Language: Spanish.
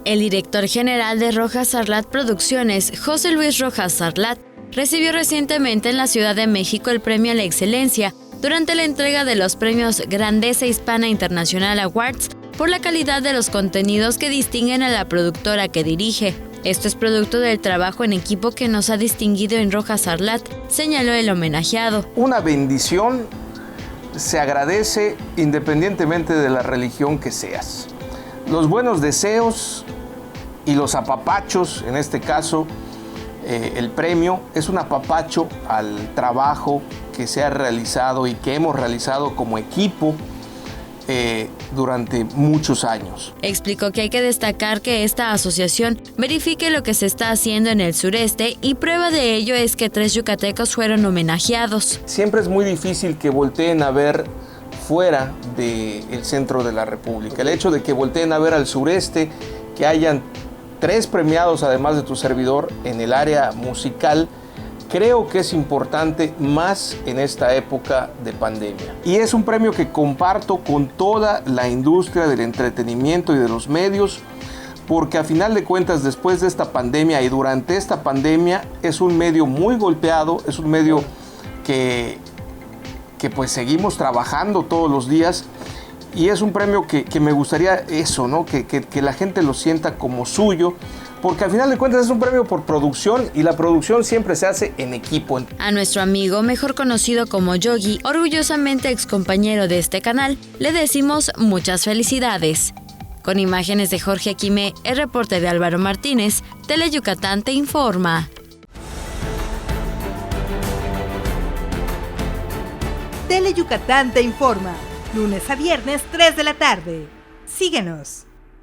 El director general de Rojas Arlat Producciones, José Luis Rojas Arlat, recibió recientemente en la Ciudad de México el Premio a la Excelencia durante la entrega de los premios Grandeza Hispana Internacional Awards por la calidad de los contenidos que distinguen a la productora que dirige. Esto es producto del trabajo en equipo que nos ha distinguido en Rojas Arlat, señaló el homenajeado. Una bendición se agradece independientemente de la religión que seas. Los buenos deseos y los apapachos, en este caso, el premio es un apapacho al trabajo que se ha realizado y que hemos realizado como equipo durante muchos años. Explicó que hay que destacar que esta asociación verifique lo que se está haciendo en el sureste y prueba de ello es que 3 yucatecos fueron homenajeados. Siempre es muy difícil que volteen a ver fuera del centro de la República. El hecho de que volteen a ver al sureste, que hayan 3 premiados además de tu servidor en el área musical, creo que es importante más en esta época de pandemia. Y es un premio que comparto con toda la industria del entretenimiento y de los medios, porque a final de cuentas después de esta pandemia y durante esta pandemia es un medio muy golpeado, es un medio que pues seguimos trabajando todos los días y es un premio que me gustaría eso, ¿no? Que la gente lo sienta como suyo, porque al final de cuentas es un premio por producción y la producción siempre se hace en equipo. A nuestro amigo, mejor conocido como Yogi, orgullosamente excompañero de este canal, le decimos muchas felicidades. Con imágenes de Jorge Aquimé, el reporte de Álvaro Martínez, Teleyucatán te informa. Teleyucatán te informa, lunes a viernes 3 de la tarde. Síguenos.